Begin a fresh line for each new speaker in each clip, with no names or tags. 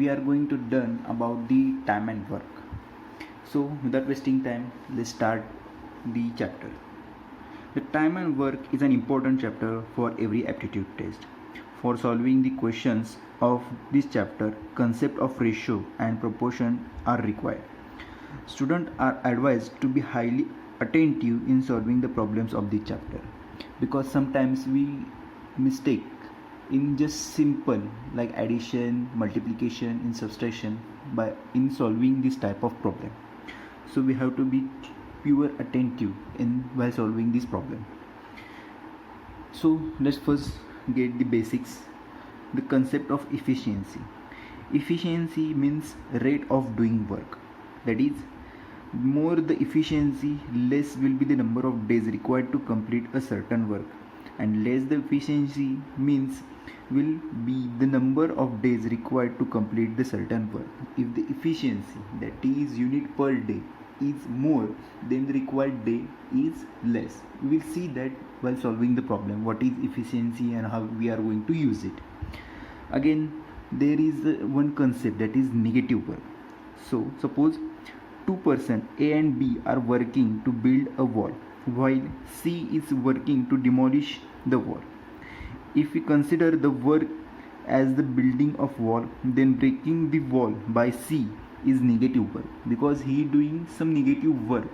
we are going to learn about the time and work. So without wasting time, let's start the chapter. The time and work is an important chapter for every aptitude test. For solving the questions of this chapter, concept of ratio and proportion are required. Students are advised to be highly attentive in solving the problems of the chapter, because sometimes we mistake in just simple like addition, multiplication, in subtraction by in solving this type of problem. So we have to be pure attentive in while solving this problem. So let's first get the basics. The concept of efficiency. Efficiency means rate of doing work. That is, more the efficiency, less will be the number of days required to complete a certain work, and less the efficiency means will be the number of days required to complete the certain work. If the efficiency, that is unit per day, is more, then the required day is less. We will see that while solving the problem what is efficiency and how we are going to use it. Again, there is one concept, that is negative work. So suppose two persons A and B are working to build a wall while C is working to demolish the wall. If we consider the work as the building of wall, then breaking the wall by C is negative work, because he doing some negative work.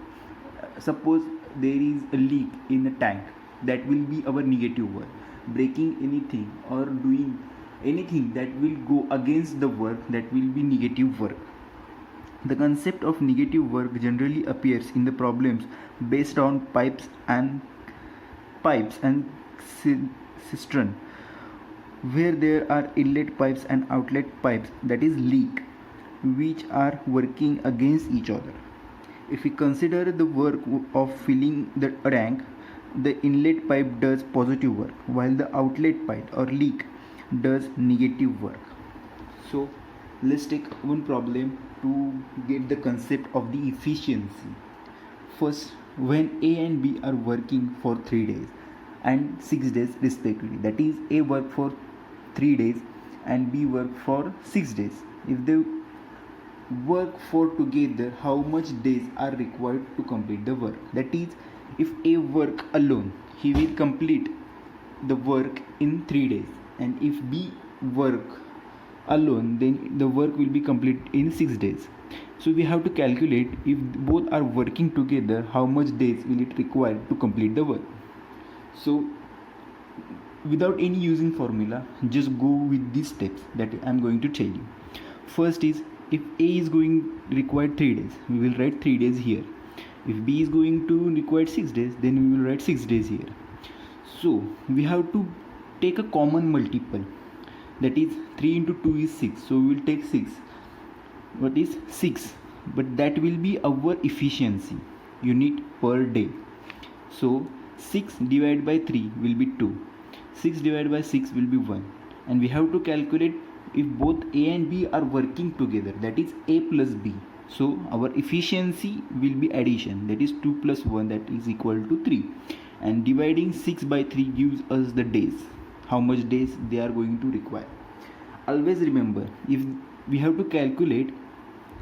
Suppose there is a leak in a tank, that will be our negative work. Breaking anything or doing anything that will go against the work, that will be negative work. The concept of negative work generally appears in the problems based on pipes and cistern, where there are inlet pipes and outlet pipes, that is leak, which are working against each other. If we consider the work of filling the tank, the inlet pipe does positive work while the outlet pipe or leak does negative work. So let's take one problem to get the concept of the efficiency. First, when A and B are working for 3 days and 6 days respectively, that is, A work for 3 days and B work for 6 days. If they work for together, how much days are required to complete the work? That is, if A work alone, he will complete the work in 3 days, and if B work alone, then the work will be complete in 6 days. So we have to calculate, if both are working together, how much days will it require to complete the work. So without any using formula, just go with these steps that I am going to tell you. First is, if A is going require 3 days, we will write 3 days here. If B is going to require 6 days, then we will write 6 days here. So we have to take a common multiple, that is 3 into 2 is 6, so we will take 6. What is 6? But that will be our efficiency, unit per day. So 6 divided by 3 will be 2, 6 divided by 6 will be 1, and we have to calculate if both A and B are working together, that is A plus B. So our efficiency will be addition, that is 2 plus 1, that is equal to 3, and dividing 6 by 3 gives us the days, how much days they are going to require. Always remember, if we have to calculate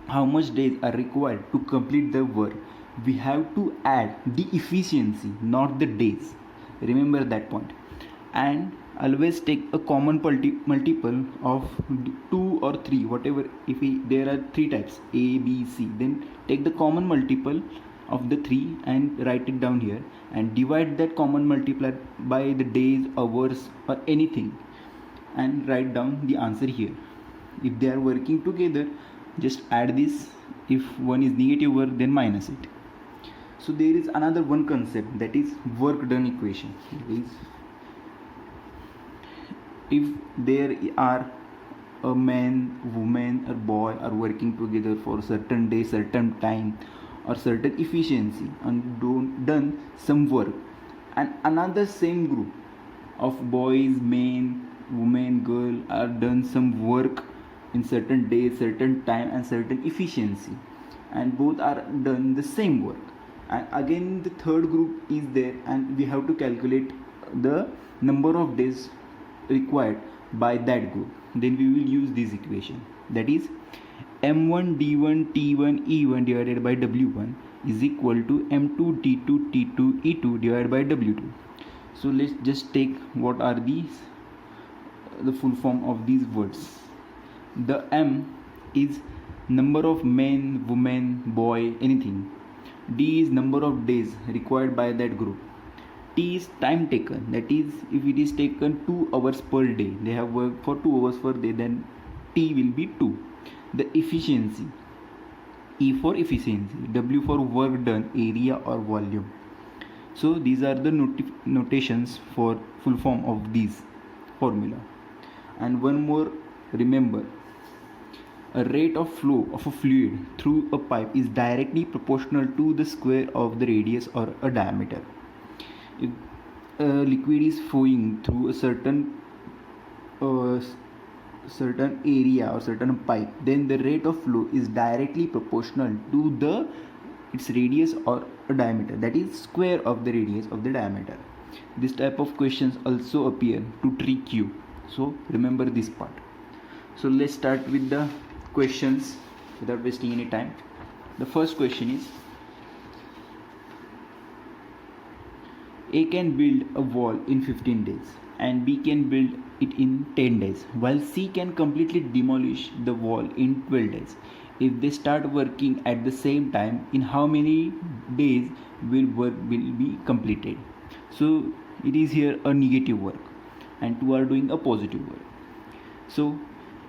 how much days are required to complete the work, we have to add the efficiency, not the days. Remember that point. And always take a common multiple of 2 or 3, whatever. If there are 3 types, A, B, C, then take the common multiple of the 3 and write it down here, and divide that common multiplier by the days, hours, or anything, and write down the answer here. If they are working together, just add this. If one is negative work, then minus it. So there is another one concept, that is work done equation. If there are a man, woman, or boy are working together for certain day, certain time, or certain efficiency, and done some work, and another same group of boys, men, women, girl are done some work in certain day, certain time, and certain efficiency, and both are done the same work, and again the third group is there, and we have to calculate the number of days required by that group, then we will use this equation. that is m1 d1 t1 e1 divided by w1 is equal to m2 d2 t2 e2 divided by w2. So let's just take what are these, the full form of these words. The m is number of men, women, boy, anything. D is number of days required by that group. T is time taken, that is if it is taken 2 hours per day, they have worked for 2 hours per day, then T will be 2. The efficiency, E for efficiency, W for work done, area or volume. So these are the notations for full form of these formula. And one more, remember, a rate of flow of a fluid through a pipe is directly proportional to the square of the radius or a diameter. If a liquid is flowing through a certain area or certain pipe, then the rate of flow is directly proportional to its radius or a diameter, that is square of the radius of the diameter. This type of questions also appear to trick you, so remember this part. So let's start with the questions without wasting any time. The first question is, A can build a wall in 15 days and B can build it in 10 days, while C can completely demolish the wall in 12 days. If they start working at the same time, in how many days work will be completed? So it is here a negative work and two are doing a positive work. So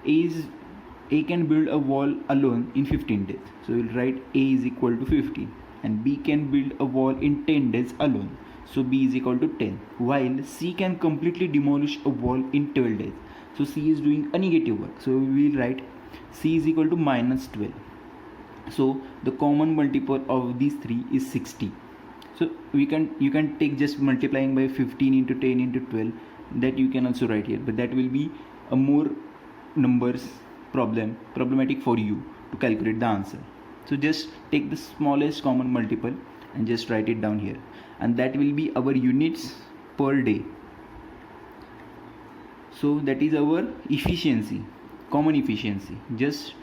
A can build a wall alone in 15 days. So we'll write A is equal to 15, and B can build a wall in 10 days alone. So B is equal to 10, while C can completely demolish a wall in 12 days. So C is doing a negative work. So we will write C is equal to minus 12. So the common multiple of these three is 60. So you can take just multiplying by 15 into 10 into 12, that you can also write here, but that will be a more numbers problematic for you to calculate the answer. So just take the smallest common multiple and just write it down here, and that will be our units per day. So that is our efficiency, common efficiency. Just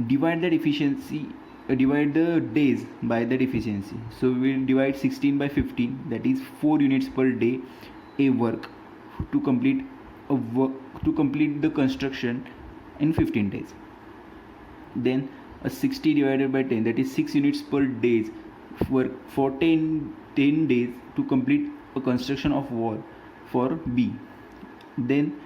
divide that efficiency, divide the days by that efficiency. So we will divide 16 by 15, that is 4 units per day a work to complete the construction in 15 days. Then a 60 divided by 10, that is 6 units per day work for 10 days to complete a construction of wall for B. Then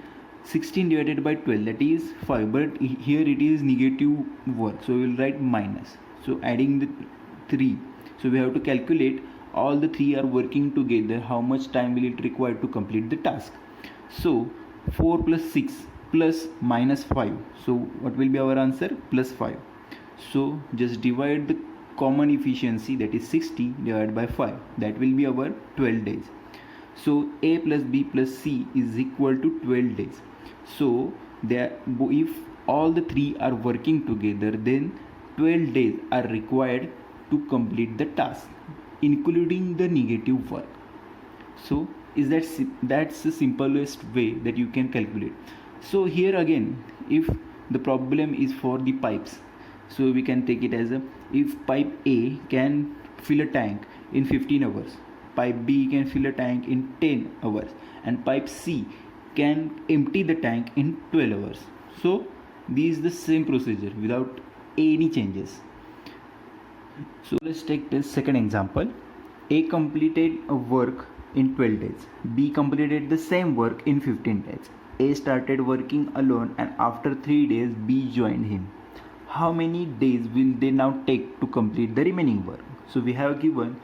16 divided by 12, that is 5, but here it is negative work, so we will write minus. So adding the 3, so we have to calculate all the 3 are working together, how much time will it require to complete the task. So 4 plus 6 plus minus 5, so what will be our answer? Plus 5. So just divide the common efficiency, that is 60, divided by 5, that will be our 12 days. So A plus B plus C is equal to 12 days. So if all the 3 are working together, then 12 days are required to complete the task, including the negative work. So that's the simplest way that you can calculate. So here again, if the problem is for the pipes, so we can take it as if pipe A can fill a tank in 15 hours, pipe B can fill a tank in 10 hours, and pipe C can empty the tank in 12 hours. So this is the same procedure without any changes. So let's take the second example. A completed a work in 12 days. B completed the same work in 15 days. A started working alone, and after 3 days B joined him. How many days will they now take to complete the remaining work? So we have given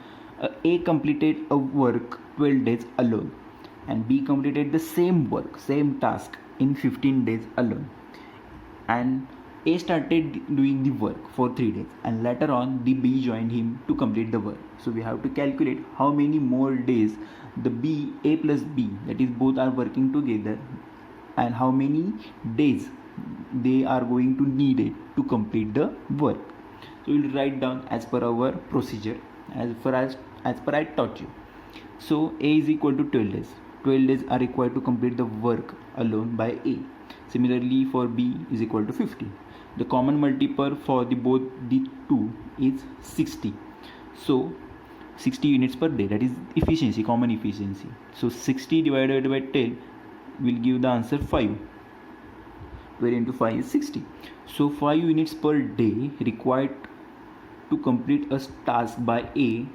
A completed a work 12 days alone, and B completed the same work, same task in 15 days alone, and A started doing the work for 3 days, and later on the B joined him to complete the work. So we have to calculate how many more days the A plus B, that is both are working together, and how many days they are going to need it to complete the work. So we will write down as per our procedure, as per I taught you. So A is equal to 12 days. 12 days are required to complete the work alone by A. Similarly for B is equal to 50. The common multiple for the both the two is 60. So 60 units per day, that is efficiency, common efficiency. So 60 divided by 10 will give the answer 5, where into 5 is 60. So 5 units per day required to complete a task by A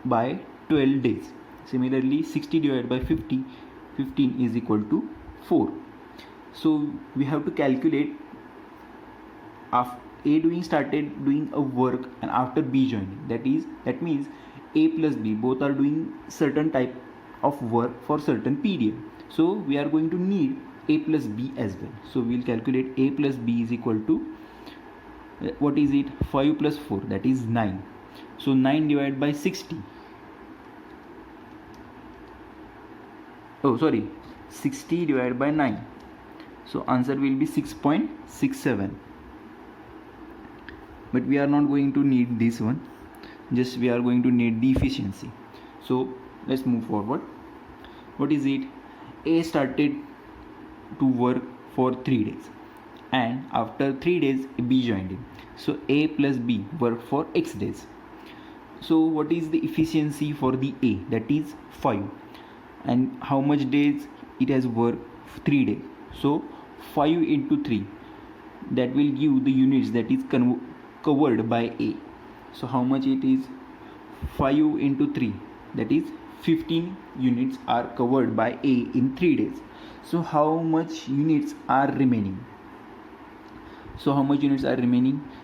by 12 days. Similarly, 60 divided by 50, 15 is equal to 4. So we have to calculate after A started doing a work and after B joining. That means A plus B both are doing certain type of work for certain period. So we are going to need A plus B as well. So we will calculate A plus B is equal to, what is it, 5 plus 4, that is 9. So 9 divided by 60. 60 divided by 9. So answer will be 6.67. But we are not going to need this one, just we are going to need the efficiency. So let's move forward. What is it? A started to work for 3 days, and after 3 days B joined him. So A plus B worked for X days. So what is the efficiency for the A? That is 5. And how much days it has worked? 3 days. So 5 into 3, that will give the units that is covered by A. So how much it is? 5 into 3, that is 15 units are covered by A in 3 days. So how much units are remaining?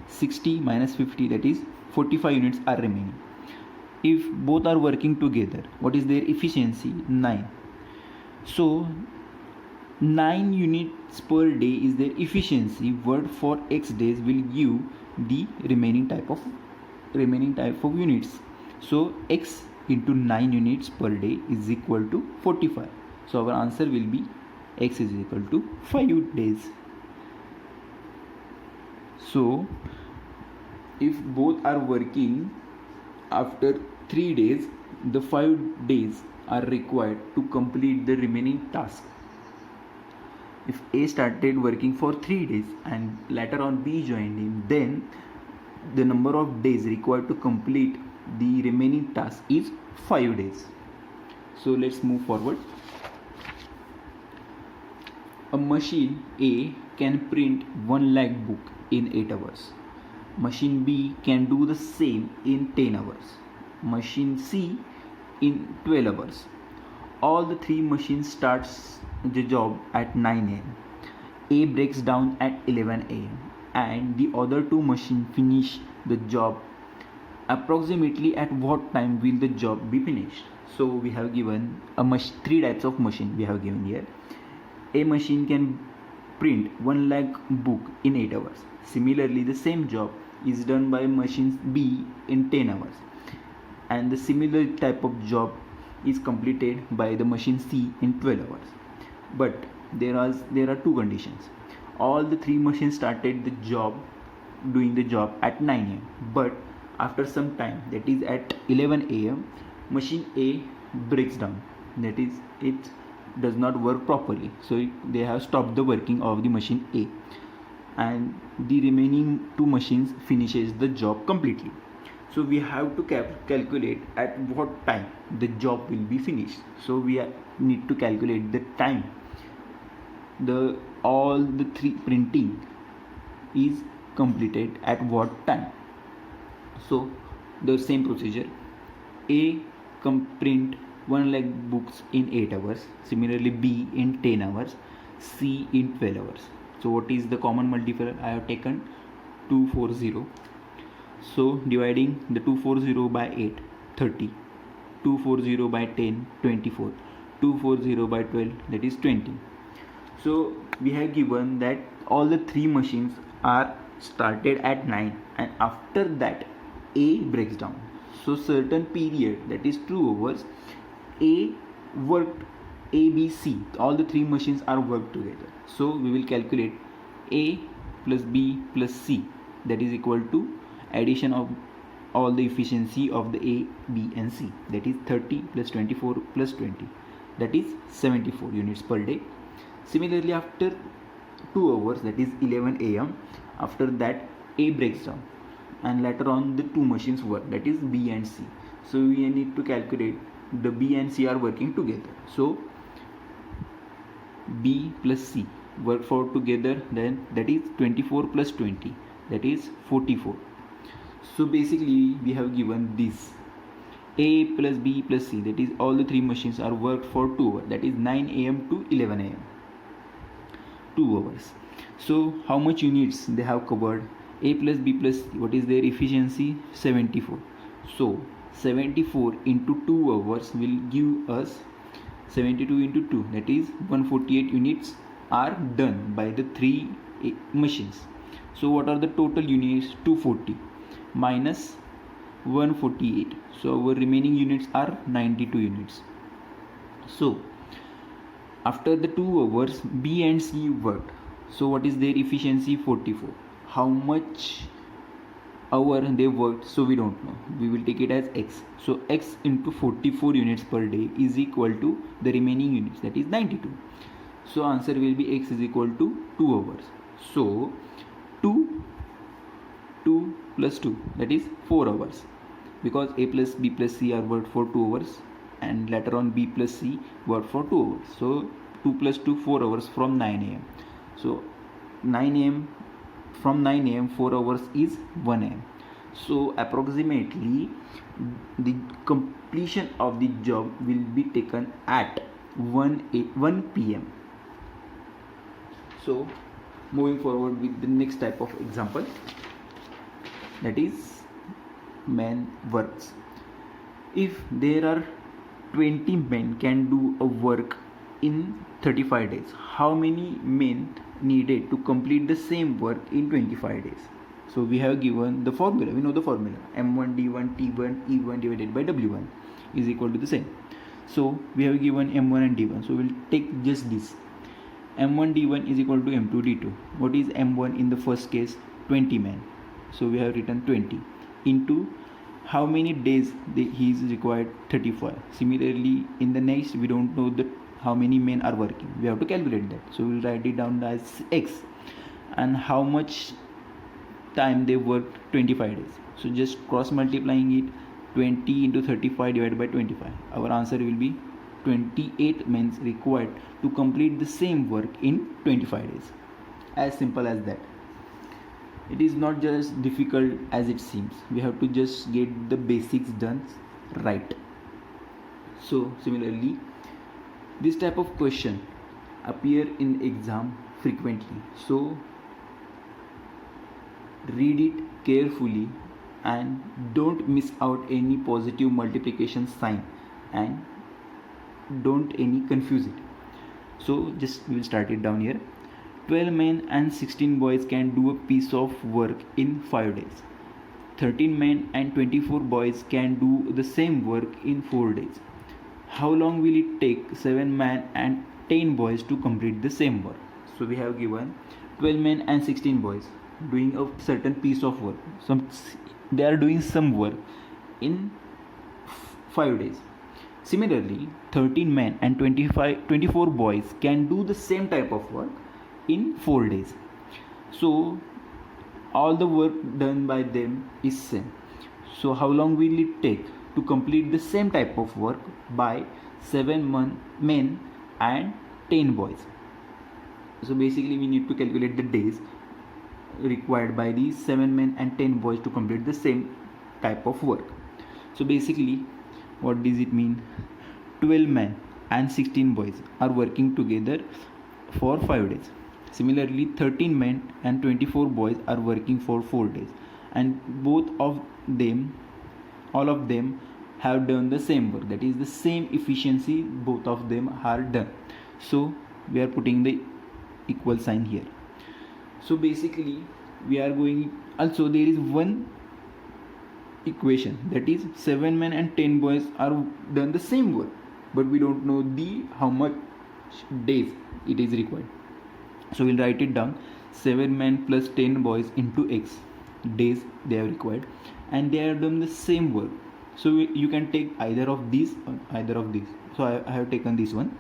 60 minus 50, that is 45 units are remaining. If both are working together, what is their efficiency? 9. So 9 units per day is their efficiency. Work for X days will give the remaining type of units. So X into 9 units per day is equal to 45. So our answer will be X is equal to 5 days. So if both are working after 3 days, the 5 days are required to complete the remaining task. If A started working for 3 days and later on B joined him, then the number of days required to complete the remaining task is 5 days. So let's move forward. A machine A can print 1 lakh book in 8 hours. Machine B can do the same in 10 hours. Machine C in 12 hours. All the 3 machines starts the job at 9 am. A breaks down at 11 am and the other 2 machines finish the job. Approximately at what time will the job be finished? So we have given 3 types of machine we have given here. A machine can print 1 lakh book in 8 hours. Similarly, the same job is done by machine B in 10 hours. And the similar type of job is completed by the machine C in 12 hours. But there are 2 conditions. All the 3 machines started doing the job at 9 am. But after some time, that is at 11 am, machine A breaks down. That is, it does not work properly. So they have stopped the working of the machine A. And the remaining 2 machines finishes the job completely. So we have to calculate at what time the job will be finished. So we need to calculate the time all the 3 printing is completed at what time. So the same procedure. A print 1 lakh books in 8 hours. Similarly, B in 10 hours. C in 12 hours. So what is the common multiplier? I have taken 240. So dividing the 240 by 8, 30. 240 by 10, 24. 240 by 12, that is 20. So we have given that all the 3 machines are started at 9 and after that A breaks down. So certain period, that is 2 hours, A worked A, B, C. All the 3 machines are worked together. So we will calculate A plus B plus C, that is equal to addition of all the efficiency of the A, B and C, that is 30 plus 24 plus 20, that is 74 units per day. Similarly, after 2 hours, that is 11 a.m. After that A breaks down, and later on the two machines work, that is B and C. So we need to calculate the B and C are working together. So B plus C work for together, then that is 24 plus 20, that is 44. So basically we have given this A plus B plus C, that is all the three machines are worked for 2 hours, that is 9 a.m. to 11 a.m. 2 hours. So how much units they have covered? A plus B plus C, what is their efficiency? 74. So 74 into 2 hours will give us 72 into 2, that is 148 units are done by the three machines. So what are the total units? 240 minus 148. So our remaining units are 92 units. So after the 2 hours B and C worked. So what is their efficiency? 44. How much hour they worked? So we don't know. We will take it as X. So X into 44 units per day is equal to the remaining units, that is 92. So answer will be X is equal to 2 hours. So 2 plus 2, that is 4 hours, because A plus B plus C are worked for 2 hours and later on B plus C worked for 2 hours. So 2 plus 2, 4 hours from 9 a.m. So 9 a.m. from 9 a.m. 4 hours is 1 a.m. So approximately the completion of the job will be taken at 1 p.m. So moving forward with the next type of example, that is man works. If there are 20 men can do a work in 35 days, how many men needed to complete the same work in 25 days? So we have given the formula, we know the formula, M1 D1 T1 E1 divided by W1 is equal to the same. So we have given M1 and D1, so we'll take just this. M1 D1 is equal to M2 D2. What is M1 in the first case? 20 men. So we have written 20 into how many days he is required? 35. Similarly in the next, we don't know the how many men are working, we have to calculate that. So we'll write it down as X, and how much time they worked? 25 days. So just cross multiplying it, 20 into 35 divided by 25, our answer will be 28 men required to complete the same work in 25 days. As simple as that. It is not just difficult as it seems. We have to just get the basics done right. So similarly, this type of question appear in exam frequently. So read it carefully and don't miss out any positive multiplication sign, and don't any confuse it. So just we will start it down here. 12 men and 16 boys can do a piece of work in 5 days. 13 men and 24 boys can do the same work in 4 days. How long will it take 7 men and 10 boys to complete the same work? So we have given 12 men and 16 boys doing a certain piece of work. They are doing some work in 5 days. Similarly, 13 men and 24 boys can do the same type of work in 4 days. So all the work done by them is same. So how long will it take to complete the same type of work by 7 men and 10 boys? So basically we need to calculate the days required by these 7 men and 10 boys to complete the same type of work. So basically what does it mean? 12 men and 16 boys are working together for 5 days. Similarly, 13 men and 24 boys are working for 4 days, and all of them have done the same work, that is the same efficiency both of them are done. So we are putting the equal sign here. So basically we are going, also there is one equation, that is 7 men and 10 boys are done the same work, but we don't know how much days it is required. So we'll write it down, 7 men plus 10 boys into X days they have required, and they have done the same work. So you can take either of these or either of these. So I have taken this one,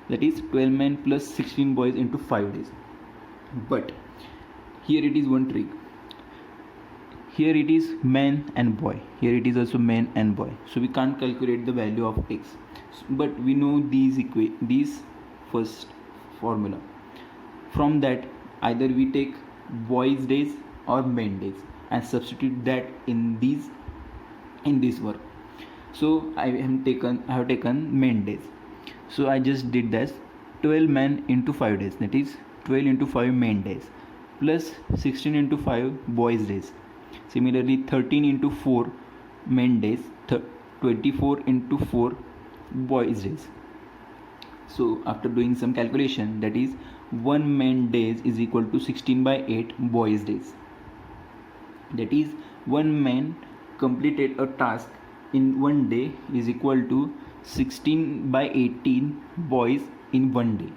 that is 12 men plus 16 boys into 5 days. But here it is one trick. Here it is man and boy, here it is also man and boy, so we can't calculate the value of x, but we know these first formula. From that, either we take boys days or men days and substitute that in this work. So I have taken men days, so I just did this 12 men into 5 days, that is 12 into 5 men days plus 16 into 5 boys days. Similarly, 13 into 4 men days, 24 into 4 boys days. So after doing some calculation, that is 1 man days is equal to 16 by 8 boys days. That is 1 man completed a task in 1 day is equal to 16 by 18 boys in 1 day.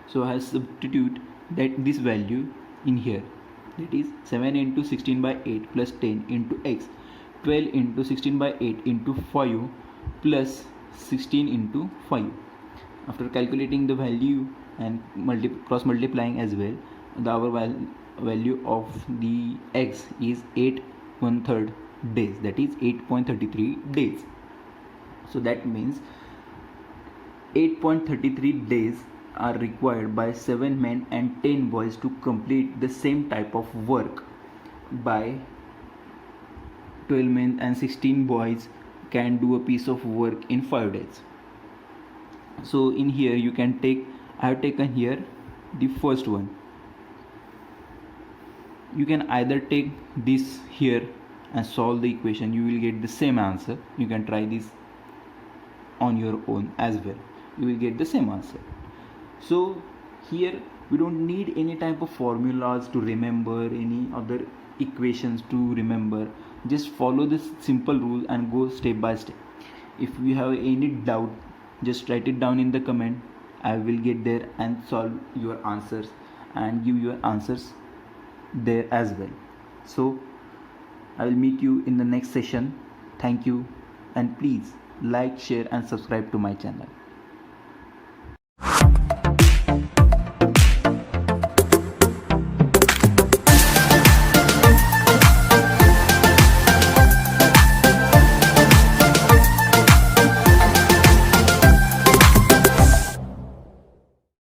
So I substitute that this value in here, that is 7 into 16 by 8 plus 10 into x, 12 into 16 by 8 into 5 plus 16 into 5. After calculating the value and cross multiplying as well, our value of the x is 8/1/3 days, that is 8.33 days. So that means 8.33 days are required by 7 men and 10 boys to complete the same type of work. By 12 men and 16 boys can do a piece of work in 5 days. So in here you can take, I have taken here the first one. You can either take this here and solve the equation, you will get the same answer. You can try this on your own as well, you will get the same answer. So here we don't need any type of formulas to remember, any other equations to remember. Just follow this simple rule and go step by step. If you have any doubt, just write it down in the comment. I will get there and solve your answers and give your answers there as well. So I will meet you in the next session. Thank you, and please like, share and subscribe to my channel.